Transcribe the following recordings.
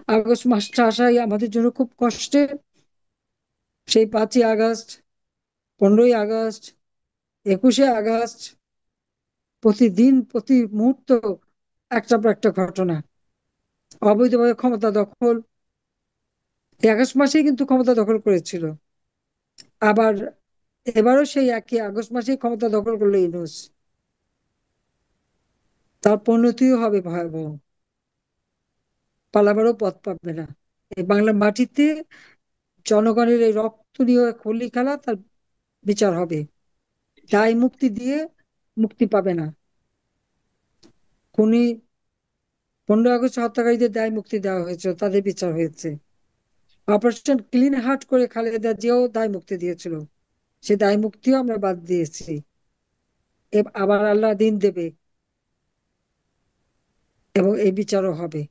August মাসটা আসাই আমাদের জন্য খুব কষ্টের। সেই 5ই আগস্ট, 15ই আগস্ট, 21শে আগস্ট, প্রতিদিন প্রতি মুহূর্ত একটার পর একটা ঘটনা। অবৈধভাবে ক্ষমতা দখল, এই আগস্ট মাসেই কিন্তু ক্ষমতা দখল করেছিল। আবার এবারও সেই একই আগস্ট মাসেই ক্ষমতা দখল করলো ইউনূস। তার পরিণতিও হবে ভয়াবহ, পালাবারও পথ পাবে না। এই বাংলার মাটিতে জনগণের এই রক্ত নিয়ে হোলি খেলা, তার বিচার হবে। দায় মুক্তি দিয়ে মুক্তি পাবে না। খুনি 15ই আগস্ট হত্যাকারীদের দায় মুক্তি দেওয়া হয়েছে, তাদের বিচার হয়েছে। অপারেশন ক্লিন হার্ট করে খালেদা জিয়াও দায় মুক্তি দিয়েছিল, সে দায় মুক্তিও আমরা বাদ দিয়েছি। আবার আল্লাহ দিন দেবে এবং এই বিচারও হবে।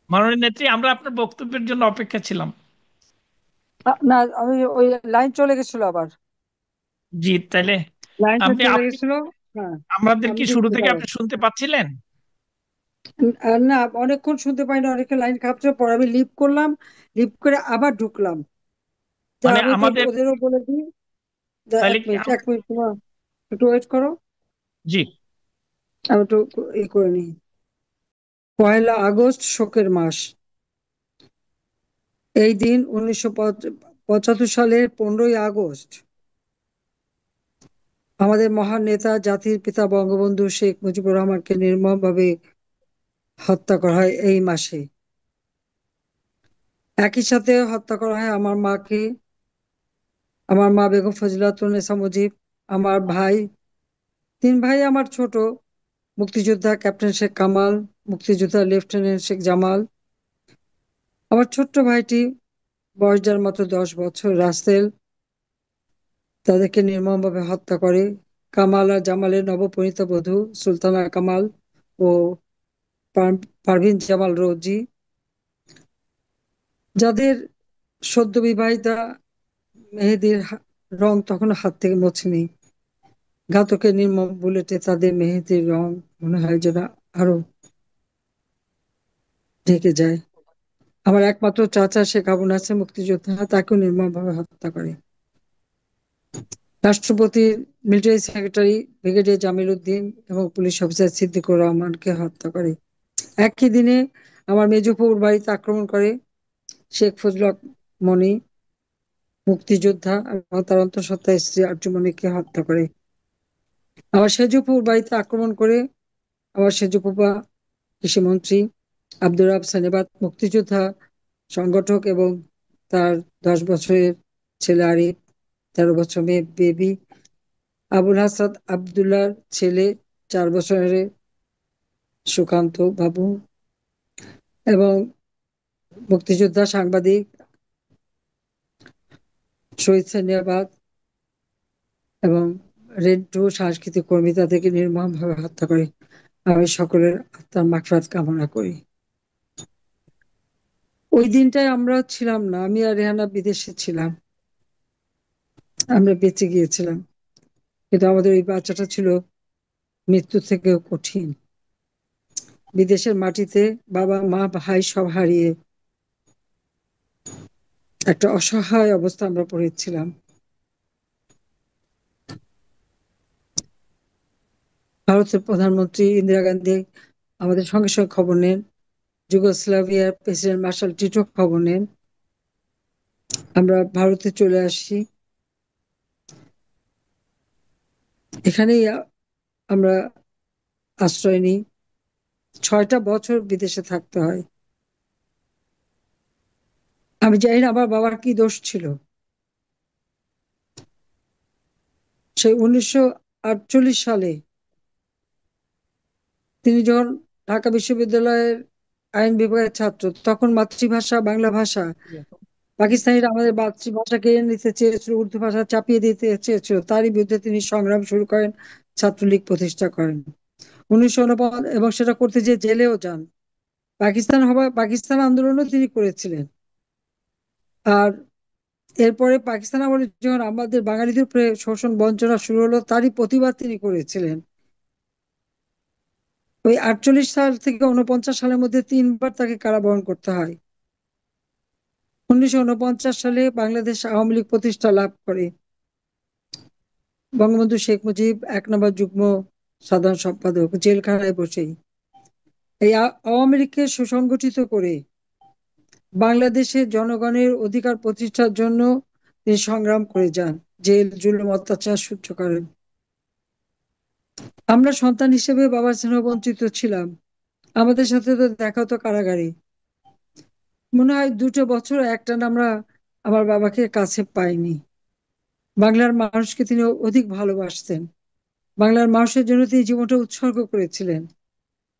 মাননীয় নেত্রী, আমরা আপনার বক্তব্যের জন্য অপেক্ষা ছিলাম। না, আমি ওই লাইন চলে গেছিল আবার। জি, তাইলে লাইনটা আপনি চলে আপনি গেছিল। হ্যাঁ, আমাদের আমি কি শুরু দিচ্ছি থেকে দাঁড়াও। আপনি শুনতে পাচ্ছিলেন? না, অনেকক্ষণ শুনতে পাই না, অনেকে লাইন কাটছে, পরে আমি লিভ করলাম, লিভ করে আবার ঢুকলাম। তা মানে আমি একটু আমাদের, ওদেরও বলে দিই। তাইলে এক কি মিনিট, এক মিনিট, তোমার একটু ওয়েট করো। জি। আমি একটু করে নিই। 1লা আগস্ট শোকের মাস। এই দিন 1975 সালের 15ই আগস্ট আমাদের মহান নেতা, জাতির পিতা বঙ্গবন্ধু শেখ মুজিবুর রহমানকে নির্মমভাবে হত্যা করা হয় এই মাসে। একই সাথে হত্যা করা হয় আমার মাকে, আমার মা বেগম ফজিলাতুন্নেছা মুজিব, আমার ভাই, 3 ভাই আমার ছোট, মুক্তিযোদ্ধা ক্যাপ্টেন শেখ কামাল, মুক্তিযোদ্ধা লেফটেন্যান্ট শেখ জামাল, আমার ছোট্ট ভাইটি বয়স যার মাত্র 10 বছর, রাসেল, তাদেরকে নির্মমভাবে হত্যা করে। কামাল আর জামালের নবপরিণীতা বধূ সুলতানা কামাল ও পারভিন জামাল রোজি, যাদের সদ্য বিবাহিতা মেহেদির রং তখনো হাত থেকে মোছেনি। ঘাতকের নির্মম বুলেটে তাদের মেহেদির রং মনে হয় যেন আরো ঢেকে যায়। আমার একমাত্র চাচা শেখ আবু নাসের মুক্তিযোদ্ধা, তাকেও নির্মমভাবে হত্যা করে। রাষ্ট্রপতির military secretary brigadier Jamil Uddin এবং পুলিশ অফিসার সিদ্দিকুর রহমানকে হত্যা করে। একই দিনে আমার মেজফুর বাড়িতে আক্রমণ করে শেখ ফজলুল হক মনি, মুক্তিযোদ্ধা, এবং তার অন্তঃসত্ত্বা স্ত্রী আরজুমনিকে হত্যা করে। আমার সেজুপুর বাড়িতে আক্রমণ করে আমার সেজুপুপা কৃষিমন্ত্রী আব্দুর রাব সানেবাত, মুক্তিযোদ্ধা, সংগঠক এবং তার 10 বছরের ছেলে আরিফ, 13 বছর মেয়ে বেবি, আবুল হাসান আবদুল্লাহর ছেলে 4 বছরের সুকান্ত বাবু, এবং মুক্তিযোদ্ধা, সাংবাদিক শহীদ সানিয়াবাদ এবং রেন্টু সাংস্কৃতিক কর্মী, তাদেরকে নির্মমভাবে হত্যা করে। আমি সকলের আত্মার মাগফিরাত কামনা করি। ওই দিনটায় আমরা ছিলাম না, আমি আর রেহানা বিদেশে ছিলাম, আমরা বেঁচে গিয়েছিলাম, কিন্তু আমাদের ওই বাচ্চাটা ছিল মৃত্যু থেকেও কঠিন। বিদেশের মাটিতে বাবা মা ভাই সব হারিয়ে একটা অসহায় অবস্থা আমরা পড়েছিলাম। ভারতের প্রধানমন্ত্রী ইন্দিরা গান্ধী আমাদের সঙ্গে সঙ্গে খবর নেন, যুগোস্লাভিয়ার প্রেসিডেন্ট মার্শাল টিটো খবর নেন, আমরা ভারতে চলে আসি। এখানেই আমরা আশ্রয় নিই। 6টা বছর বিদেশে থাকতে হয়। আমি জানি না আমার বাবার কি দোষ ছিল। সেই 1948 সালে তিনি যখন ঢাকা বিশ্ববিদ্যালয়ের আইন বিভাগের ছাত্র, তখন মাতৃভাষা বাংলা ভাষা, পাকিস্তানিরা আমাদের মাতৃভাষা কেড়ে নিতে চেয়েছিল, উর্দু ভাষা চাপিয়ে দিতে চেয়েছিল, তারই বিরুদ্ধে তিনি সংগ্রাম শুরু করেন, ছাত্রলীগ প্রতিষ্ঠা করেন 1949, এবং সেটা করতে যেয়ে জেলেও যান। পাকিস্তান আন্দোলনও তিনি করেছিলেন। আর এরপরে পাকিস্তান আমলে যখন আমাদের বাঙালিদের উপরে শোষণ বঞ্চনা শুরু হলো, তারই প্রতিবাদ তিনি করেছিলেন। ওই 48 সাল থেকে 49 সালের মধ্যে 3বার তাকে কারাবরণ করতে হয়। 1949 সালে বাংলাদেশ আওয়ামী লীগ প্রতিষ্ঠা লাভ করে। বঙ্গবন্ধু শেখ মুজিব 1 নম্বর যুগ্ম সাধারণ সম্পাদক, জেলখানায় বসেই এই আওয়ামী লীগকে সুসংগঠিত করে বাংলাদেশের জনগণের অধিকার প্রতিষ্ঠার জন্য তিনি সংগ্রাম করে যান, জেল জুলুম অত্যাচার সহ্য করেন। আমরা সন্তান হিসেবে বাবার স্নেহ বঞ্চিত ছিলাম। আমাদের সাথে তো দেখা হতো কারাগারে। মনে হয় 2টো বছর একটানা আমরা আমার বাবাকে কাছে পাইনি। বাংলার মানুষকে তিনি অধিক ভালোবাসতেন। বাংলার মানুষের জন্য তিনি জীবনটা উৎসর্গ করেছিলেন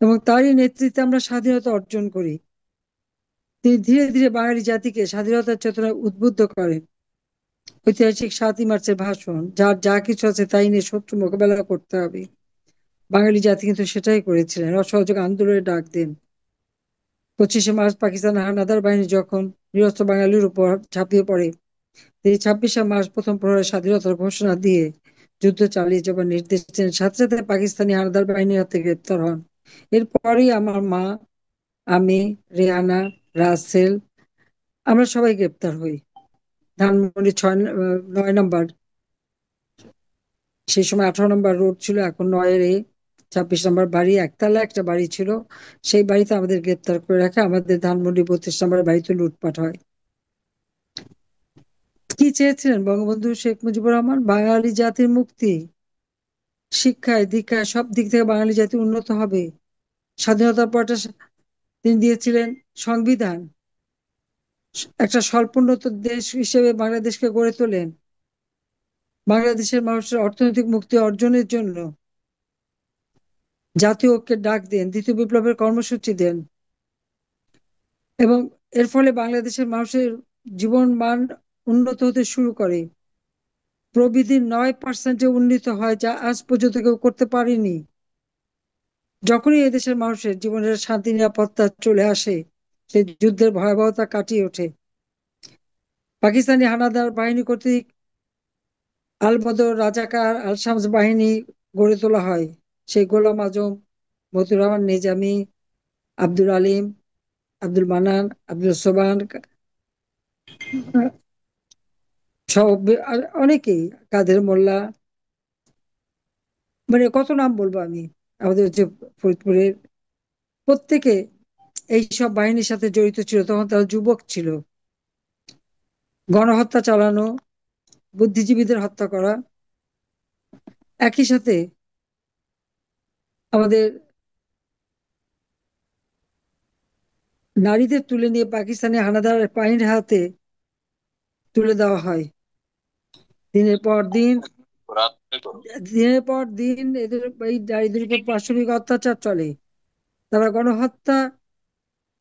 এবং তারই নেতৃত্বে আমরা স্বাধীনতা অর্জন করি। তিনি ধীরে ধীরে বাঙালি জাতিকে স্বাধীনতার চেতনায় উদ্বুদ্ধ করেন। ঐতিহাসিক 7ই মার্চের ভাষণ, যার যা কিছু আছে তাই নিয়ে শত্রু মোকাবেলা করতে হবে, বাঙালি জাতি কিন্তু সেটাই করেছিলেন। অসহযোগ আন্দোলনের ডাক দেন। 25শে মার্চ পাকিস্তানের হানাদার বাহিনী যখন নিরস্ত্র বাঙালির উপর ঝাঁপিয়ে পড়ে, তিনি 26শে মার্চ প্রথম প্রহরে স্বাধীনতার ঘোষণা দিয়ে যুদ্ধ চালিয়ে যাবার নির্দেশ দেন। সাথে সাথে পাকিস্তানি হানাদার বাহিনীর হাতে গ্রেপ্তার হন। এরপরেই আমার মা, আমি, রেহানা, রাসেল, আমরা সবাই গ্রেপ্তার হই। ধানমন্ডি 9 নম্বর, সেই সময় 18 নম্বর রোড ছিল, এখন 9-এ 26 নম্বর বাড়ি, একতলা একটা বাড়ি ছিল, সেই বাড়িতে আমাদের গ্রেপ্তার করে রাখে। আমাদের ধানমন্ডি 32 নম্বর বাড়িতে লুটপাট হয়। কি চেয়েছিলেন বঙ্গবন্ধু শেখ মুজিবুর রহমান? বাঙালি জাতির মুক্তি। শিক্ষায় দীক্ষায় সব দিক থেকে বাঙালি জাতি উন্নত হবে। স্বাধীনতার পরটা তিনি দিয়েছিলেন সংবিধান। একটা স্বল্পোন্নত দেশ হিসেবে বাংলাদেশকে গড়ে তোলেন। বাংলাদেশের মানুষের অর্থনৈতিক মুক্তি অর্জনের জন্য জাতীয় ঐক্যের ডাক দেন, দ্বিতীয় বিপ্লবের কর্মসূচি দেন এবং এর ফলে বাংলাদেশের মানুষের জীবন মান উন্নত হতে শুরু করে। প্রবৃদ্ধি 9% উন্নীত হয়, যা আজ পর্যন্ত কেউ করতে পারেনি। যখনই এদেশের মানুষের জীবনের শান্তি নিরাপত্তা চলে আসে, সে যুদ্ধের ভয়াবহতা কাটিয়ে ওঠে। পাকিস্তানি হানাদার বাহিনী কর্তৃক আল বদর, রাজাকার, আল শামস বাহিনী গড়ে তোলা হয়। সেই গোলাম আজম, মতিউর রহমান নিজামী, আব্দুল আলিম, আব্দুল মান্নান, আব্দুল সোবান সব, আর অনেকেই, কাদের মোল্লা, মানে কত নাম বলবো আমি, আমাদের হচ্ছে ফরিদপুরের প্রত্যেকে এই সব বাহিনীর সাথে জড়িত ছিল। তখন তারা যুবক ছিল। গণহত্যা চালানো, বুদ্ধিজীবীদের হত্যা করা, একই সাথে আমাদের নারীদের তুলে নিয়ে পাকিস্তানি হানাদার বাহিনীর হাতে তুলে দেওয়া হয়। দিনের পর দিন, দিনের পর দিন এদের এই নারীদের উপর পাশবিক অত্যাচার চলে। তারা গণহত্যা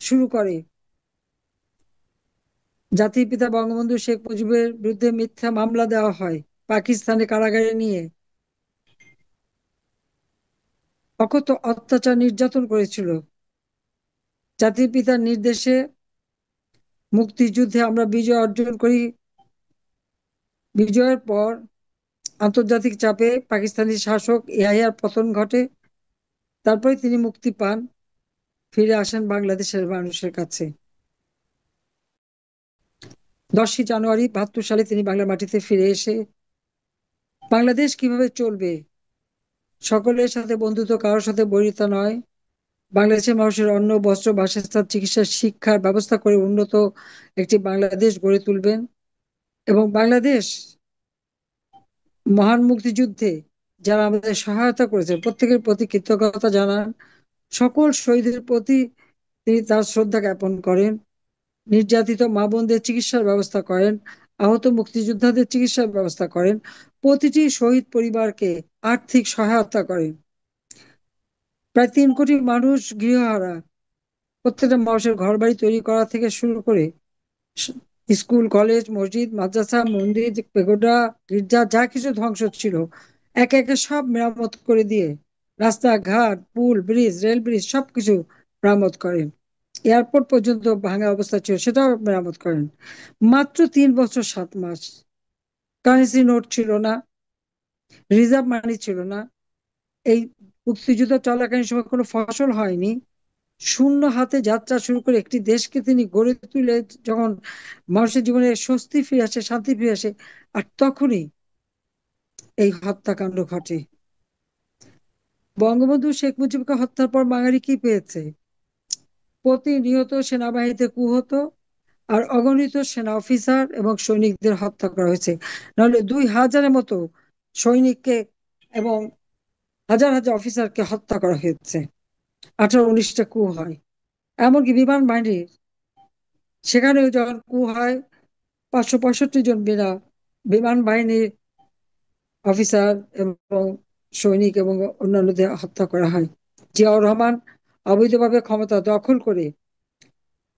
শুরু করে। জাতির পিতা বঙ্গবন্ধু শেখ মুজিবের বিরুদ্ধে মিথ্যা মামলা দেওয়া হয়, পাকিস্তানে কারাগারে নিয়ে অকথ্য অত্যাচার নির্যাতন করেছিল। জাতির পিতার নির্দেশে মুক্তিযুদ্ধে আমরা বিজয় অর্জন করি। বিজয়ের পর আন্তর্জাতিক চাপে পাকিস্তানি শাসক ইয়াহিয়ার পতন ঘটে। তারপরে তিনি মুক্তি পান, ফিরে আসেন বাংলাদেশের মানুষের কাছে। 10ই জানুয়ারি 72 সালে তিনি বাংলার মাটিতে ফিরে এসে বাংলাদেশ কিভাবে চলবে, সকলের সাথে বন্ধুত্ব, কারোর সাথে বৈরিতা নয়, বাংলাদেশের মানুষের অন্ন, বস্ত্র, বাসস্থান, চিকিৎসা, শিক্ষার ব্যবস্থা করে উন্নত একটি বাংলাদেশ গড়ে তুলবেন। এবং বাংলাদেশ মহান মুক্তিযুদ্ধে যারা আমাদের সহায়তা করেছে প্রত্যেকের প্রতি কৃতজ্ঞতা জানান। সকল শহীদের প্রতি তিনি তার শ্রদ্ধা জ্ঞাপন করেন। নির্যাতিত মা বোনদের চিকিৎসার ব্যবস্থা করেন, আহত মুক্তিযোদ্ধাদের চিকিৎসার ব্যবস্থা করেন, প্রতিটি শহীদ পরিবারকে আর্থিক সহায়তা করেন। প্রায় 3 কোটি মানুষ গৃহহারা। প্রত্যেকটা মানুষের ঘর বাড়ি তৈরি করা থেকে শুরু করে স্কুল, কলেজ, মসজিদ, মাদ্রাসা, মন্দির, পেগোডা, গির্জা, যা কিছু ধ্বংস ছিল একে একে সব মেরামত করে দিয়ে রাস্তাঘাট, পুল, ব্রিজ, রেল ব্রিজ সবকিছু মেরামত করেন। এয়ারপোর্ট পর্যন্ত ভাঙা অবস্থা ছিল, সেটাও মেরামত করেন। মাত্র 3 বছর 7 মাস। কারেন্সি নোট ছিল না, রিজার্ভ মানি ছিল না। এই মুক্তিযুদ্ধ চলাকালীন সময় কোনো ফসল হয়নি, শূন্য হাতে যাত্রা শুরু করে একটি দেশকে তিনি গড়ে তুলে যখন মানুষের জীবনে স্বস্তি ফিরে আসে, শান্তি ফিরে আসে, আর তখনই এই হত্যাকাণ্ড ঘটে। বঙ্গবন্ধু শেখ মুজিবকে হত্যার পর বাঙালি কি পেয়েছে? প্রতিনিয়ত সেনাবাহিনীতে কু হতো, আর অগণিত সেনা অফিসার এবং সৈনিকদের হত্যা করা হয়েছে। নাহলে 2000-এর মতো সৈনিককে এবং হাজার হাজার অফিসারকে হত্যা করা হয়েছে। 18-19টা কু হয়। এমনকি বিমান বাহিনীর সেখানেও যখন কু হয়, 565 জন বিমান বাহিনীর অফিসার এবং সৈনিক এবং অন্যান্যদের হত্যা করা হয়। জিয়াউর রহমান অবৈধভাবে ক্ষমতা দখল করে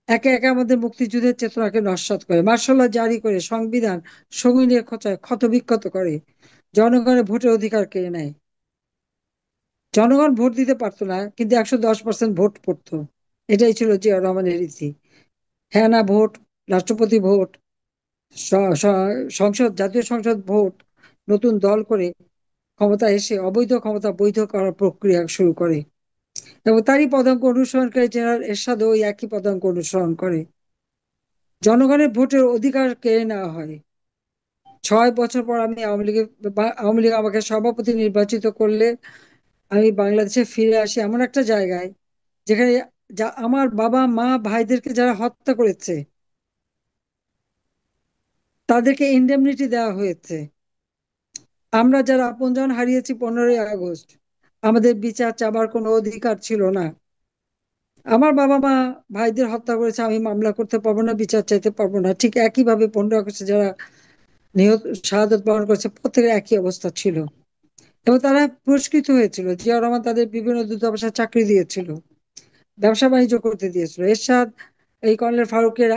একে একে আমাদের মুক্তিযুদ্ধের চেতনাকে নস্যাৎ করে, মার্শাল ল জারি করে, সংবিধান সঙ্গিনের খোঁচায় ক্ষতবিক্ষত করে, জনগণের ভোটের অধিকার কেড়ে নেয়। জনগণ ভোট দিতে পারতো না, কিন্তু 110% ভোট পড়তো। এটাই ছিল জিয়াউর রহমানের রীতি। হ্যাঁ না ভোট, রাষ্ট্রপতি ভোট, সংসদ, জাতীয় সংসদ ভোট, নতুন দল করে ক্ষমতা এসে অবৈধ ক্ষমতা বৈধ করার প্রক্রিয়া শুরু করে। এবং তারই পদাঙ্ক অনুসরণকারী জেনারেল এরশাদ ওই একই পদাঙ্ক অনুসরণ করে। জনগণের ভোটের অধিকার কেড়ে নেওয়া হয়। 6 বছর পর আমি আওয়ামী লীগ আমাকে সভাপতি নির্বাচিত করলে আমি বাংলাদেশে ফিরে আসি এমন একটা জায়গায় যেখানে আমার বাবা মা ভাইদেরকে যারা হত্যা করেছে তাদেরকে ইন্ডেমনিটি দেওয়া হয়েছে। আমরা যারা আপনজন হারিয়েছি 15ই আগস্ট, আমাদের বিচার চাবার কোনো অধিকার ছিল না। আমার বাবা মা ভাইদের হত্যা করেছে, আমি মামলা করতে পারবো না, বিচার চাইতে পারবো না। ঠিক একইভাবে 15 আগস্টে যারা নিহত শাহাদত বরণ করেছে প্রত্যেকের একই অবস্থা ছিল। এবং তারা পুরস্কৃত হয়েছিল। জিয়াউর রহমান তাদের বিভিন্ন দূতাবাসে চাকরি দিয়েছিল, ব্যবসা বাণিজ্য করতে দিয়েছিল। এরশাদ এই কর্নেল ফারুকের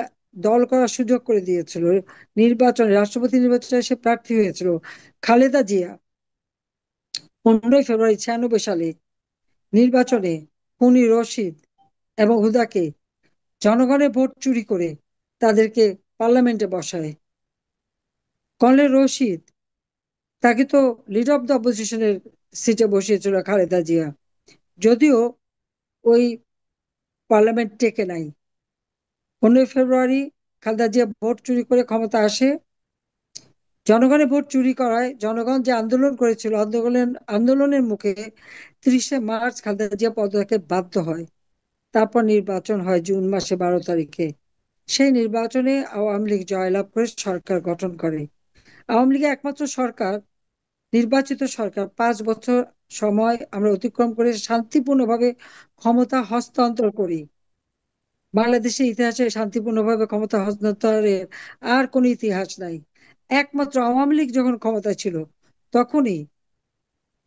দল করার সুযোগ করে দিয়েছিল। নির্বাচনে, রাষ্ট্রপতি নির্বাচনে সে প্রার্থী হয়েছিল। খালেদা জিয়া 15ই ফেব্রুয়ারি 96 সালে নির্বাচনে খুনি রশিদ এবং হুদাকে জনগণের ভোট চুরি করে তাদেরকে পার্লামেন্টে বসায়। কর্নেল রশিদ, তাকে তো লিডার অব দ্য অপোজিশনের সিটে বসিয়েছিল খালেদা জিয়া, যদিও ওই পার্লামেন্ট টেকে নাই। 15ই ফেব্রুয়ারি খালেদা জিয়া ভোট চুরি করে ক্ষমতা আসে। জনগণের ভোট চুরি করায় জনগণ যে আন্দোলন করেছিল, আন্দোলনের মুখে 30শে মার্চ খালেদা জিয়া পদত্যাগে বাধ্য হয়। তারপর নির্বাচন হয় জুন মাসে 12 তারিখে। সেই নির্বাচনে আওয়ামী লীগ জয়লাভ করে সরকার গঠন করে। আওয়ামী লীগের একমাত্র সরকার, নির্বাচিত সরকার, 5 বছর সময় আমরা অতিক্রম করে শান্তিপূর্ণভাবে ক্ষমতা হস্তান্তর করি। বাংলাদেশের ইতিহাসে শান্তিপূর্ণভাবে ক্ষমতা হস্তান্তরের আর কোনো ইতিহাস নাই। একমাত্র আওয়ামী লীগ যখন ক্ষমতা ছিল তখনই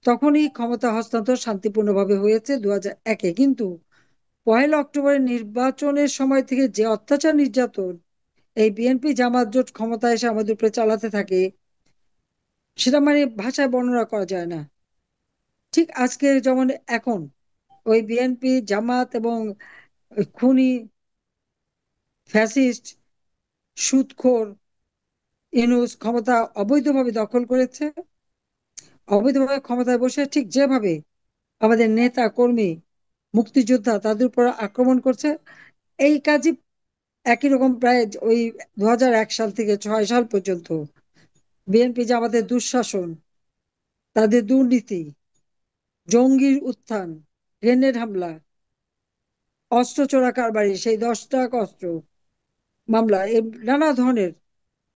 তখনই ক্ষমতা হস্তান্তর শান্তিপূর্ণভাবে হয়েছে 2001-এ। কিন্তু 1 অক্টোবরের নির্বাচনের সময় থেকে যে অত্যাচার নির্যাতন এই বিএনপি জামাত জোট ক্ষমতা এসে আমাদের উপরে চালাতে থাকে, সেটা মানে ভাষায় বর্ণনা করা যায় না। ঠিক আজকে যেমন এখন ওই বিএনপি জামাত এবং ওই খুনি ফ্যাসিস্ট সুদখোর ইউনূস ক্ষমতা অবৈধভাবে দখল করেছে, অবৈধভাবে ক্ষমতায় বসে ঠিক যেভাবে আমাদের নেতা কর্মী মুক্তিযোদ্ধা তাদের উপর আক্রমণ করছে, এই কাজই একই রকম প্রায় ওই 2001 সাল থেকে 2006 সাল পর্যন্ত বিএনপি জামাতের দুঃশাসন, তাদের দুর্নীতি, জঙ্গির উত্থান, গ্রেনেড হামলা, অস্ত্র চোরা কারবারি, সেই 10 ট্রাক অস্ত্র মামলা, নানা ধরনের